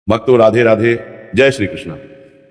भक्तों राधे राधे, जय श्री कृष्ण।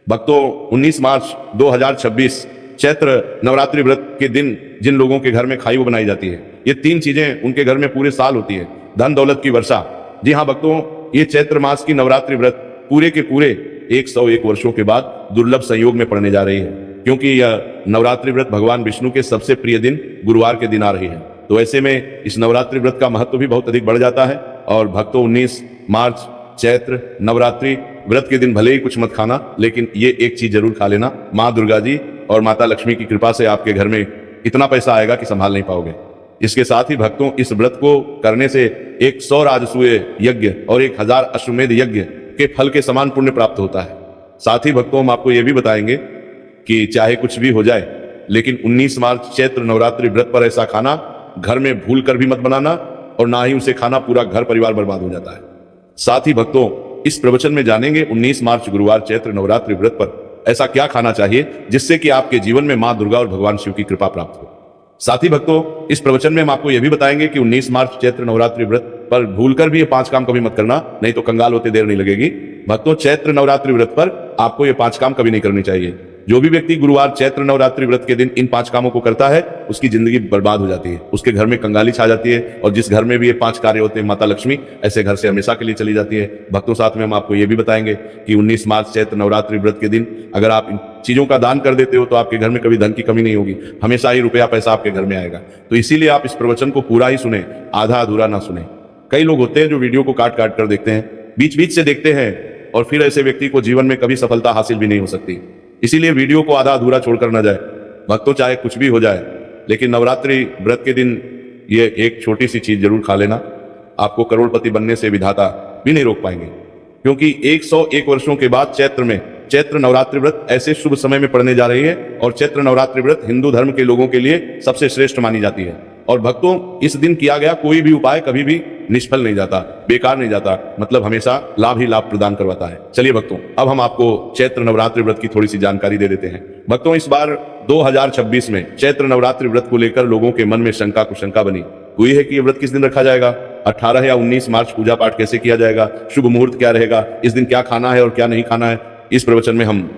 भक्तों 19 मार्च 2026 चैत्र नवरात्रि व्रत के दिन जिन लोगों के घर में खाई वो बनाई जाती है, ये तीन चीजें उनके घर में पूरे साल होती है। धन दौलत की वर्षा। जी हाँ भक्तों, ये चैत्र मास की नवरात्रि व्रत पूरे के पूरे 101 वर्षों के बाद दुर्लभ संयोग में पड़ने जा रही है, क्योंकि यह नवरात्रि व्रत भगवान विष्णु के सबसे प्रिय दिन गुरुवार के दिन आ रही है। तो ऐसे में इस नवरात्रि व्रत का महत्व भी बहुत अधिक बढ़ जाता है। और भक्तों 19 मार्च चैत्र नवरात्रि व्रत के दिन भले ही कुछ मत खाना, लेकिन ये एक चीज जरूर खा लेना। माँ दुर्गा जी और माता लक्ष्मी की कृपा से आपके घर में इतना पैसा आएगा कि संभाल नहीं पाओगे। इसके साथ ही भक्तों इस व्रत को करने से 100 राजसूय यज्ञ और 1000 अश्वमेध यज्ञ के फल के समान पुण्य प्राप्त होता है। साथ ही भक्तों हम आपको यह भी बताएंगे कि चाहे कुछ भी हो जाए, लेकिन 19 मार्च चैत्र नवरात्रि व्रत पर ऐसा खाना घर में भूल कर भी मत बनाना, और ना ही उसे खाना पूरा घर परिवार बर्बाद हो जाता है। साथ ही भक्तों इस प्रवचन में जानेंगे 19 मार्च गुरुवार चैत्र नवरात्रि व्रत पर ऐसा क्या खाना चाहिए जिससे कि आपके जीवन में मां दुर्गा और भगवान शिव की कृपा प्राप्त हो। साथ ही भक्तों इस प्रवचन में हम आपको यह भी बताएंगे कि 19 मार्च चैत्र नवरात्रि व्रत पर भूलकर भी ये 5 काम कभी मत करना, नहीं तो कंगाल होते देर नहीं लगेगी। भक्तों चैत्र नवरात्रि व्रत पर आपको ये 5 काम कभी नहीं करनी चाहिए। जो भी व्यक्ति गुरुवार चैत्र नवरात्रि व्रत के दिन इन 5 कामों को करता है उसकी जिंदगी बर्बाद हो जाती है, उसके घर में कंगाली छा जाती है, और जिस घर में भी ये 5 कार्य होते हैं माता लक्ष्मी ऐसे घर से हमेशा के लिए चली जाती है। भक्तों साथ में हम आपको ये भी बताएंगे कि 19 मार्च चैत्र नवरात्रि व्रत के दिन अगर आप इन चीजों का दान कर देते हो तो आपके घर में कभी धन की कमी नहीं होगी, हमेशा ही रुपया पैसा आपके घर में आएगा। तो इसीलिए आप इस प्रवचन को पूरा ही सुने, आधा अधूरा ना सुने। कई लोग होते हैं जो वीडियो को काट काट कर देखते हैं, बीच बीच से देखते हैं, और फिर ऐसे व्यक्ति को जीवन में कभी सफलता हासिल भी नहीं हो सकती। इसीलिए वीडियो को आधा अधूरा छोड़कर न जाए। भक्तों चाहे कुछ भी हो जाए, लेकिन नवरात्रि व्रत के दिन ये एक छोटी सी चीज जरूर खा लेना। आपको करोड़पति बनने से विधाता भी नहीं रोक पाएंगे, क्योंकि 101 वर्षों के बाद चैत्र में चैत्र नवरात्रि व्रत ऐसे शुभ समय में पड़ने जा रही है, और चैत्र नवरात्रि व्रत हिंदू धर्म के लोगों के लिए सबसे श्रेष्ठ मानी जाती है। और भक्तों इस दिन किया गया कोई भी उपाय कभी भी निष्फल नहीं जाता, बेकार नहीं जाता, मतलब हमेशा लाभ ही लाभ प्रदान करवाता है। चलिए भक्तों अब हम आपको चैत्र नवरात्रि व्रत की थोड़ी सी जानकारी दे देते हैं। भक्तों इस बार 2026 में चैत्र नवरात्रि व्रत को लेकर लोगों के मन में शंका कुशंका बनी हुई है कि ये व्रत किस दिन रखा जाएगा, 18 या 19 मार्च पूजा पाठ कैसे किया जाएगा, शुभ मुहूर्त क्या रहेगा, इस दिन क्या खाना है और क्या नहीं खाना है। इस प्रवचन में हम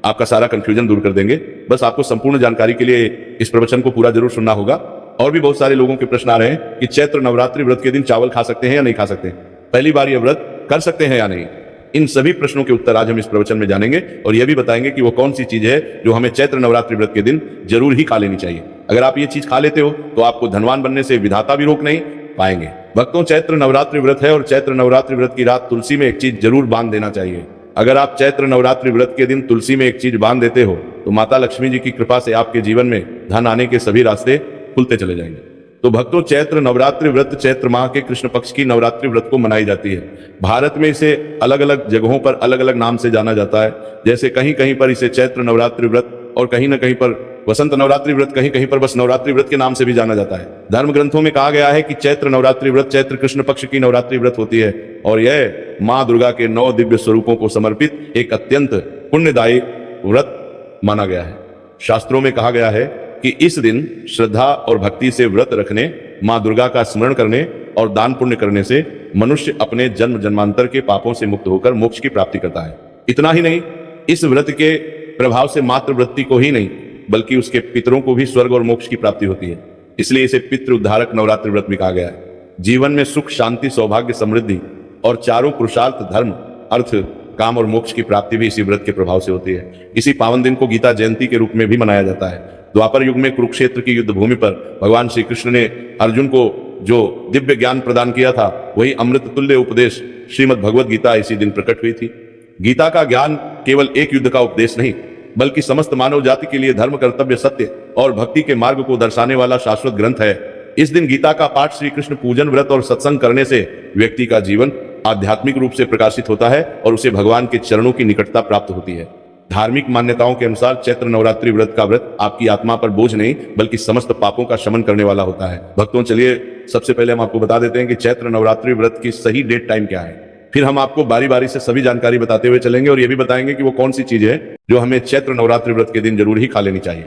आपका सारा कंफ्यूजन दूर कर देंगे। बस आपको संपूर्ण जानकारी के लिए इस प्रवचन को पूरा जरूर सुनना होगा। और भी बहुत सारे लोगों के प्रश्न आ रहे हैं कि चैत्र नवरात्रि व्रत के दिन चावल खा सकते हैं या नहीं खा सकते, पहली बार यह व्रत कर सकते हैं या नहीं। इन सभी प्रश्नों के उत्तर आज हम इस प्रवचन में जानेंगे, और यह भी बताएंगे कि वो कौन सी चीज है जो हमें चैत्र नवरात्रि व्रत के दिन जरूर ही खा लेनी चाहिए। अगर आप ये चीज खा लेते हो तो आपको धनवान बनने से विधाता भी रोक नहीं पाएंगे। भक्तों चैत्र नवरात्रि व्रत है, और चैत्र नवरात्रि व्रत की रात तुलसी में एक चीज जरूर बांध देना चाहिए। अगर आप चैत्र नवरात्रि व्रत के दिन तुलसी में एक चीज बांध देते हो तो माता लक्ष्मी जी की कृपा से आपके जीवन में धन आने के सभी रास्ते खुलते चले जाएंगे। तो भक्तों चैत्र नवरात्रि व्रत चैत्र माह के कृष्ण पक्ष की नवरात्रि व्रत को मनाई जाती है। भारत में इसे अलग अलग जगहों पर अलग अलग नाम से जाना जाता है। जैसे कहीं कहीं पर इसे चैत्र नवरात्रि व्रत, और कहीं न कहीं पर वसंत नवरात्रि व्रत, कहीं कहीं पर बस नवरात्रि व्रत के नाम से भी जाना जाता है। धर्म ग्रंथों में कहा गया है कि चैत्र नवरात्रि व्रत चैत्र कृष्ण पक्ष की नवरात्रि व्रत होती है, और यह माँ दुर्गा के 9 दिव्य स्वरूपों को समर्पित एक अत्यंत पुण्यदायी व्रत माना गया है। शास्त्रों में कहा गया है कि इस दिन श्रद्धा और भक्ति से व्रत रखने, मां दुर्गा का स्मरण करने और दान पुण्य करने से मनुष्य अपने जन्म जन्मांतर के पापों से मुक्त होकर मोक्ष की प्राप्ति करता है। इतना ही नहीं, इस व्रत के प्रभाव से मात्र वृत्ति को ही नहीं बल्कि उसके पितरों को भी स्वर्ग और मोक्ष की प्राप्ति होती है। इसलिए इसे पितृ उद्धारक नवरात्रि व्रत भी कहा गया है। जीवन में सुख शांति सौभाग्य समृद्धि और चारों पुरुषार्थ धर्म अर्थ काम और मोक्ष की प्राप्ति भी इसी व्रत के प्रभाव से होती है। इसी पावन दिन को गीता जयंती के रूप में भी मनाया जाता है। द्वापर युग में कुरुक्षेत्र की युद्ध भूमि पर भगवान श्री कृष्ण ने अर्जुन को जो दिव्य ज्ञान प्रदान किया था, वही अमृत तुल्य उपदेश श्रीमद् भगवद गीता इसी दिन प्रकट हुई थी। गीता का ज्ञान केवल एक युद्ध का उपदेश नहीं, बल्कि समस्त मानव जाति के लिए धर्म कर्तव्य सत्य और भक्ति के मार्ग को दर्शाने वाला शाश्वत ग्रंथ है। इस दिन गीता का पाठ श्री कृष्ण पूजन व्रत और सत्संग करने से व्यक्ति का जीवन आध्यात्मिक रूप से प्रकाशित होता है और उसे भगवान के चरणों की निकटता प्राप्त होती है। धार्मिक मान्यताओं के अनुसार चैत्र नवरात्रि व्रत का व्रत आपकी आत्मा पर बोझ नहीं बल्कि समस्त पापों का शमन करने वाला होता है। भक्तों चलिए सबसे पहले हम आपको बता देते हैं कि चैत्र नवरात्रि व्रत की सही डेट टाइम क्या है। फिर हम आपको बारी बारी से सभी जानकारी बताते हुए चलेंगे, और ये भी बताएंगे कि वो कौन सी चीज है जो हमें चैत्र नवरात्रि व्रत के दिन जरूर ही खा लेनी चाहिए।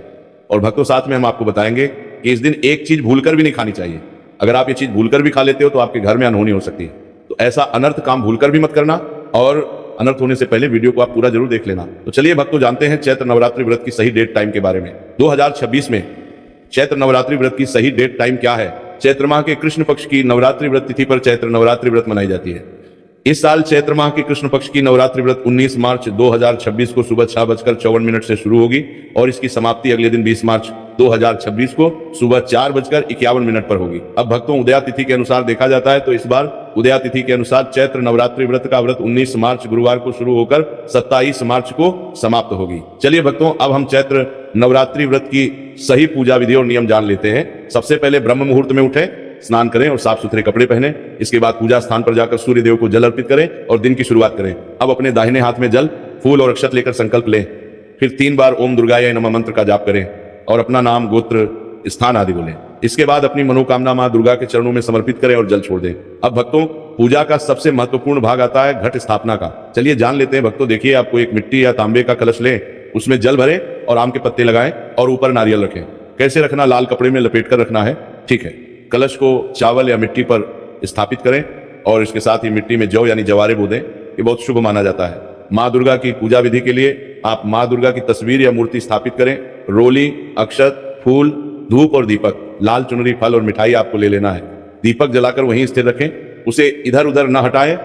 और भक्तों साथ में हम आपको बताएंगे कि इस दिन एक चीज भूलकर भी नहीं खानी चाहिए। अगर आप ये चीज भूलकर भी खा लेते हो तो आपके घर में अनहोनी हो सकती है। तो ऐसा अनर्थ काम भूलकर भी मत करना, और अनर्थ होने से पहले वीडियो को आप पूरा जरूर देख लेना। तो चलिए भक्तों, जानते हैं चैत्र नवरात्रि व्रत की सही डेट टाइम के बारे में। 2026 में चैत्र नवरात्रि व्रत की सही डेट टाइम क्या है? चैत्र माह के कृष्ण पक्ष की नवरात्रि व्रत तिथि पर चैत्र नवरात्रि व्रत मनाई जाती है। इस साल चैत्र माह की कृष्ण पक्ष की नवरात्रि व्रत 19 मार्च 2026 को सुबह 6:54 से शुरू होगी और इसकी समाप्ति अगले दिन 20 मार्च 2026 को सुबह 4:51 पर होगी। अब भक्तों, उदया तिथि के अनुसार देखा जाता है तो इस बार उदया तिथि के अनुसार चैत्र नवरात्रि व्रत का व्रत 19 मार्च गुरुवार को शुरू होकर 27 मार्च को समाप्त होगी। चलिए भक्तों, अब हम चैत्र नवरात्रि व्रत की सही पूजा विधि और नियम जान लेते हैं। सबसे पहले ब्रह्म मुहूर्त में उठे, स्नान करें और साफ सुथरे कपड़े पहने। इसके बाद पूजा स्थान पर जाकर सूर्य देव को जल अर्पित करें और दिन की शुरुआत करें। अब अपने दाहिने हाथ में जल, फूल और अक्षत लेकर संकल्प लें। फिर 3 बार ओम दुर्गाय नमः मंत्र का जाप करें और अपना नाम, गोत्र, स्थान आदि बोलें। इसके बाद अपनी मनोकामना मां दुर्गा के चरणों में समर्पित करें और जल छोड़ दें। अब भक्तों, पूजा का सबसे महत्वपूर्ण भाग आता है घट स्थापना का। चलिए जान लेते हैं भक्तों। देखिए, आपको एक मिट्टी या तांबे का कलश लें, उसमें जल भरें और आम के पत्ते लगाएं और ऊपर नारियल रखें। कैसे रखना? लाल कपड़े में लपेट कर रखना है, ठीक है। कलश को चावल या मिट्टी पर स्थापित करें और इसके साथ ही मिट्टी में जौ यानी जवारे बो दें। ये बहुत शुभ माना जाता है। माँ दुर्गा की पूजा विधि के लिए आप माँ दुर्गा की तस्वीर या मूर्ति स्थापित करें। रोली, अक्षत, फूल, धूप और दीपक, लाल चुनरी, फल और मिठाई आपको ले लेना है। दीपक जलाकर वहीं स्थिर रखें, उसे इधर उधर न हटाएं।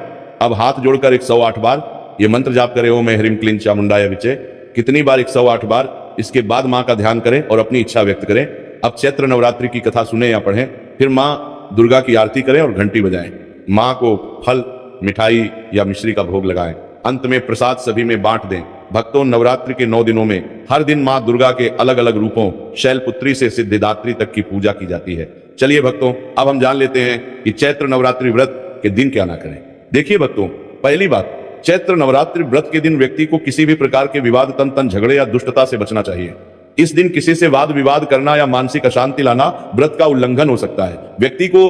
अब हाथ जोड़कर 108 बार ये मंत्र जाप करें, ओम ह्रीं क्लीं चामुंडाय विचे। कितनी बार? 108 बार। इसके बाद माँ का ध्यान करें और अपनी इच्छा व्यक्त करें। अब चैत्र नवरात्रि की कथा सुने या पढ़ें, फिर माँ दुर्गा की आरती करें और घंटी बजाएं। माँ को फल, मिठाई या मिश्री का भोग लगाएं। अंत में प्रसाद सभी में बांट दें। भक्तों, नवरात्रि के 9 दिनों में हर दिन माँ दुर्गा के अलग अलग रूपों शैलपुत्री से सिद्धिदात्री तक की पूजा की जाती है। चलिए भक्तों, अब हम जान लेते हैं कि चैत्र नवरात्रि व्रत के दिन क्या ना करें। देखिए भक्तों, पहली बात, चैत्र नवरात्रि व्रत के दिन व्यक्ति को किसी भी प्रकार के विवाद, तन झगड़े या दुष्टता से बचना चाहिए। इस दिन किसी से वाद विवाद करना या मानसिक अशांति लाना व्रत का उल्लंघन हो सकता है। व्यक्ति को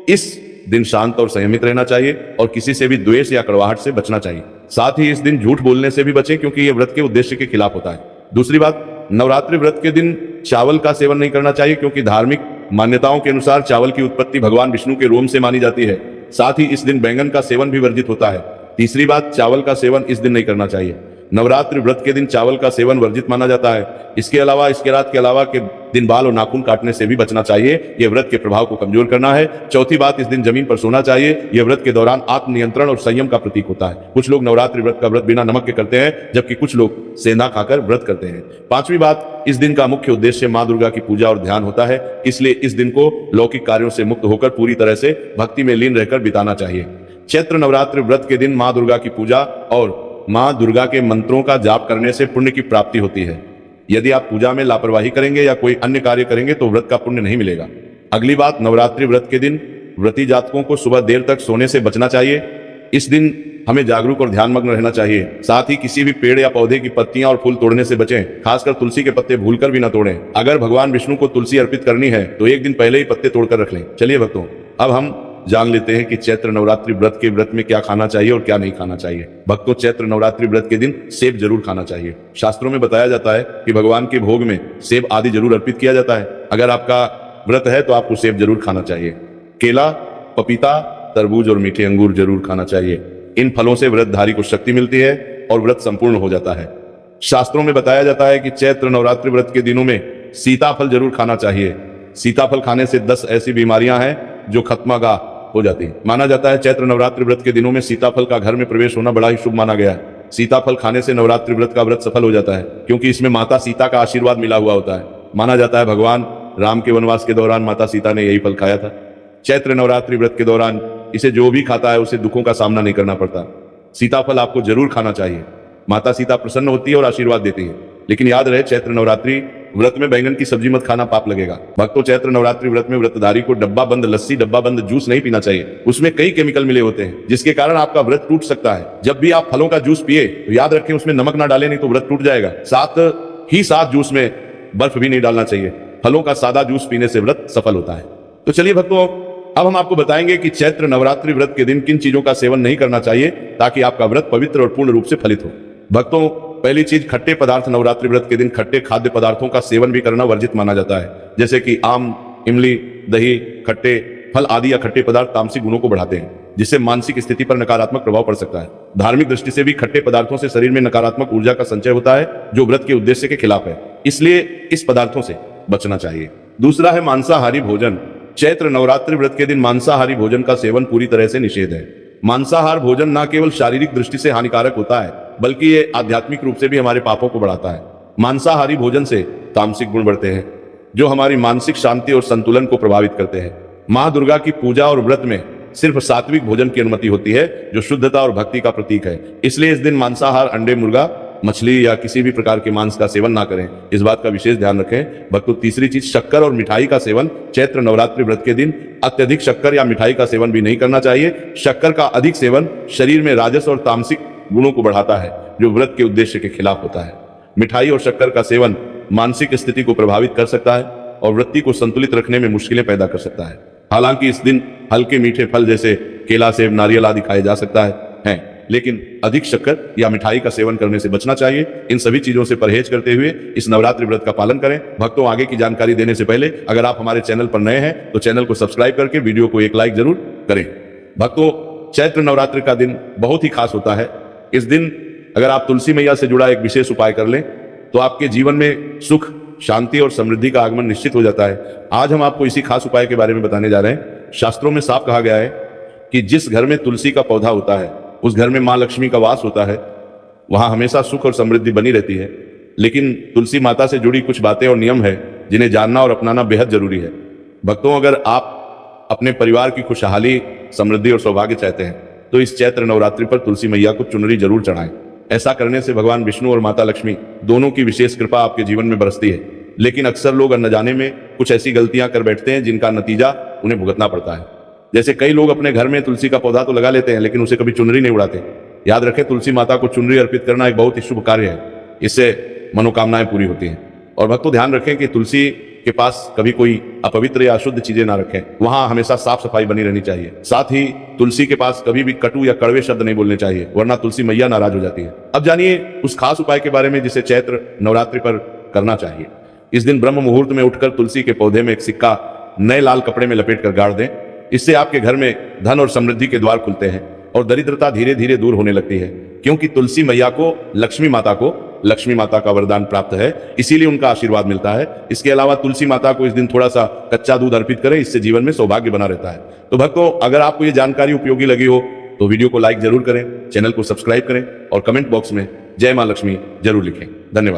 इस दिन शांत और संयमित रहना चाहिए और किसी से भी द्वेष या कड़वाहट से बचना चाहिए। साथ ही इस दिन झूठ बोलने से भी बचें, क्योंकि यह व्रत के उद्देश्य के खिलाफ होता है। दूसरी बात, नवरात्रि व्रत के दिन चावल का सेवन नहीं करना चाहिए, क्योंकि धार्मिक मान्यताओं के अनुसार चावल की उत्पत्ति भगवान विष्णु के रोम से मानी जाती है। साथ ही इस दिन बैंगन का सेवन भी वर्जित होता है। तीसरी बात, चावल का सेवन इस दिन नहीं करना चाहिए। नवरात्रि व्रत के दिन चावल का सेवन वर्जित माना जाता है। इसके अलावा इसके रात के अलावा के दिन बाल और नाखून काटने से भी बचना चाहिए। यह व्रत के प्रभाव को कमजोर करना है। चौथी बात, इस दिन जमीन पर सोना चाहिए। यह व्रत के दौरान आत्मनियंत्रण और संयम का प्रतीक होता है। कुछ लोग नवरात्रि व्रत का व्रत बिना नमक के करते हैं, जबकि कुछ लोग सेंधा खाकर व्रत करते हैं। पांचवी बात, इस दिन का मुख्य उद्देश्य माँ दुर्गा की पूजा और ध्यान होता है, इसलिए इस दिन को लौकिक कार्यों से मुक्त होकर पूरी तरह से भक्ति में लीन रहकर बिताना चाहिए। चैत्र नवरात्रि व्रत के दिन माँ दुर्गा की पूजा और माँ दुर्गा के मंत्रों का जाप करने से पुण्य की प्राप्ति होती है। यदि आप पूजा में लापरवाही करेंगे या कोई अन्य कार्य करेंगे तो व्रत का पुण्य नहीं मिलेगा। अगली बात, नवरात्रि व्रत के दिन व्रती जातकों को सुबह देर तक सोने से बचना चाहिए। इस दिन हमें जागरूक और ध्यानमग्न रहना चाहिए। साथ ही किसी भी पेड़ या पौधे की पत्तियां और फूल तोड़ने से बचें। खासकर तुलसी के पत्ते भूलकर भी न तोड़ें। अगर भगवान विष्णु को तुलसी अर्पित करनी है तो एक दिन पहले ही पत्ते तोड़कर रख लें। चलिए भक्तों, अब हम जान लेते हैं कि चैत्र नवरात्रि व्रत के व्रत में क्या खाना चाहिए और क्या नहीं खाना चाहिए। भक्तों, चैत्र नवरात्रि व्रत के दिन सेब जरूर खाना चाहिए। शास्त्रों में बताया जाता है कि भगवान के भोग में सेब आदि जरूर अर्पित किया जाता है। अगर आपका व्रत है तो आपको सेब जरूर खाना चाहिए। केला, पपीता, तरबूज और मीठे अंगूर जरूर खाना चाहिए। इन फलों से व्रतधारी को शक्ति मिलती है और व्रत संपूर्ण हो जाता है। शास्त्रों में बताया जाता है कि चैत्र नवरात्रि व्रत के दिनों में सीताफल जरूर खाना चाहिए। सीताफल खाने से 10 ऐसी बीमारियां हैं जो खत्मागाह हो जाती है। माना जाता है चैत्र नवरात्रि व्रत के दिनों में सीताफल का घर में प्रवेश होना बड़ा ही शुभ माना गया है। सीताफल खाने से नवरात्रि व्रत का व्रत सफल हो जाता है, क्योंकि इसमें माता सीता का आशीर्वाद मिला हुआ होता है। माना जाता है भगवान राम के वनवास के दौरान माता सीता ने यही फल खाया था। चैत्र नवरात्रि व्रत के दौरान इसे जो भी खाता है उसे दुखों का सामना नहीं करना पड़ता। सीताफल आपको जरूर खाना चाहिए। माता सीता प्रसन्न होती है और आशीर्वाद देती है। लेकिन याद रहे, चैत्र नवरात्रि व्रत में बैंगन की सब्जी मत खाना, पाप लगेगा। भक्तों, चैत्र नवरात्रि व्रत में व्रतधारी को डब्बा बंद लस्सी, डब्बा बंद जूस नहीं पीना चाहिए। उसमें कई केमिकल मिले होते हैं, जिसके कारण आपका व्रत टूट सकता है। जब भी आप फलों का जूस पिए तो याद रखें उसमें नमक ना डालें, नहीं तो व्रत टूट जाएगा। साथ जूस में बर्फ भी नहीं डालना चाहिए। फलों का सादा जूस पीने से व्रत सफल होता है। तो चलिए भक्तों, अब हम आपको बताएंगे कि चैत्र नवरात्रि व्रत के दिन किन चीजों का सेवन नहीं करना चाहिए ताकि आपका व्रत पवित्र और पूर्ण रूप से फलित हो। भक्तों, पहली चीज, खट्टे पदार्थ। नवरात्रि व्रत के दिन खट्टे खाद्य पदार्थों का सेवन भी करना वर्जित माना जाता है, जैसे कि आम, इमली, दही, खट्टे फल आदि या खट्टे पदार्थ तामसिक गुणों को बढ़ाते हैं, जिससे मानसिक स्थिति पर नकारात्मक प्रभाव पड़ सकता है। धार्मिक दृष्टि से भी खट्टे पदार्थों से शरीर में नकारात्मक ऊर्जा का संचय होता है, जो व्रत के उद्देश्य के खिलाफ है, इसलिए इस पदार्थों से बचना चाहिए। दूसरा है मांसाहारी भोजन। चैत्र नवरात्रि व्रत के दिन मांसाहारी भोजन का सेवन पूरी तरह से निषेध है। मांसाहार भोजन न केवल शारीरिक दृष्टि से हानिकारक होता है, बल्कि ये आध्यात्मिक रूप से भी हमारे पापों को बढ़ाता है। मांसाहारी भोजन से तामसिक गुण बढ़ते हैं, जो हमारी मानसिक शांति और संतुलन को प्रभावित करते हैं। मां दुर्गा की पूजा और व्रत में सिर्फ सात्विक भोजन की अनुमति होती है, जो शुद्धता और भक्ति का प्रतीक है। इसलिए इस दिन मांसाहार, अंडे, मुर्गा, मछली या किसी भी प्रकार के मांस का सेवन ना करें, इस बात का विशेष ध्यान रखें। भक्तों, तीसरी चीज शक्कर और मिठाई का सेवन। चैत्र नवरात्रि व्रत के दिन अत्यधिक शक्कर या मिठाई का सेवन भी नहीं करना चाहिए। शक्कर का अधिक सेवन शरीर में राजस और तामसिक गुणों को बढ़ाता है, जो व्रत के उद्देश्य के खिलाफ होता है। मिठाई और शक्कर का सेवन मानसिक स्थिति को प्रभावित कर सकता है और वृत्ति को संतुलित रखने में मुश्किलें पैदा कर सकता है। हालांकि इस दिन हल्के मीठे फल जैसे केला, सेब, नारियल आदि खाए जा सकता है, लेकिन अधिक शक्कर या मिठाई का सेवन करने से बचना चाहिए। इन सभी चीजों से परहेज करते हुए इस नवरात्रि व्रत का पालन करें। भक्तों, आगे की जानकारी देने से पहले अगर आप हमारे चैनल पर नए हैं तो चैनल को सब्सक्राइब करके वीडियो को एक लाइक जरूर करें। भक्तों, चैत्र नवरात्रि का दिन बहुत ही खास होता है। इस दिन अगर आप तुलसी मैया से जुड़ा एक विशेष उपाय कर लें तो आपके जीवन में सुख, शांति और समृद्धि का आगमन निश्चित हो जाता है। आज हम आपको इसी खास उपाय के बारे में बताने जा रहे हैं। शास्त्रों में साफ कहा गया है कि जिस घर में तुलसी का पौधा होता है उस घर में मां लक्ष्मी का वास होता है, वहां हमेशा सुख और समृद्धि बनी रहती है। लेकिन तुलसी माता से जुड़ी कुछ बातें और नियम है जिन्हें जानना और अपनाना बेहद जरूरी है। भक्तों, अगर आप अपने परिवार की खुशहाली, समृद्धि और सौभाग्य चाहते हैं तो इस चैत्र नवरात्रि पर तुलसी मैया को चुनरी जरूर चढ़ाएं। ऐसा करने से भगवान विष्णु और माता लक्ष्मी दोनों की विशेष कृपा आपके जीवन में बरसती है। लेकिन अक्सर लोग अनजाने में कुछ ऐसी गलतियां कर बैठते हैं जिनका नतीजा उन्हें भुगतना पड़ता है। जैसे कई लोग अपने घर में तुलसी का पौधा तो लगा लेते हैं, लेकिन उसे कभी चुनरी नहीं उड़ाते। याद रखें, तुलसी माता को चुनरी अर्पित करना एक बहुत ही शुभ कार्य है। इससे मनोकामनाएं पूरी होती हैं। और भक्तों, ध्यान रखें कि तुलसी के पास कभी कोई अपवित्र या अशुद्ध चीजें ना रखें। वहां हमेशा साफ सफाई बनी रहनी चाहिए। साथ ही तुलसी के पास कभी भी कटु या कड़वे शब्द नहीं बोलने चाहिए, वरना तुलसी मैया नाराज हो जाती है। अब जानिए उस खास उपाय के बारे में जिसे चैत्र नवरात्रि पर करना चाहिए। इस दिन ब्रह्म मुहूर्त में उठकर तुलसी के पौधे में एक सिक्का नए लाल कपड़े में लपेट कर गाड़ दें। इससे आपके घर में धन और समृद्धि के द्वार खुलते हैं और दरिद्रता धीरे धीरे दूर होने लगती है, क्योंकि तुलसी मैया को लक्ष्मी माता का वरदान प्राप्त है, इसीलिए उनका आशीर्वाद मिलता है। इसके अलावा तुलसी माता को इस दिन थोड़ा सा कच्चा दूध अर्पित करें, इससे जीवन में सौभाग्य बना रहता है। तो भक्तों, अगर आपको ये जानकारी उपयोगी लगी हो तो वीडियो को लाइक जरूर करें, चैनल को सब्सक्राइब करें और कमेंट बॉक्स में जय मां लक्ष्मी जरूर लिखें। धन्यवाद।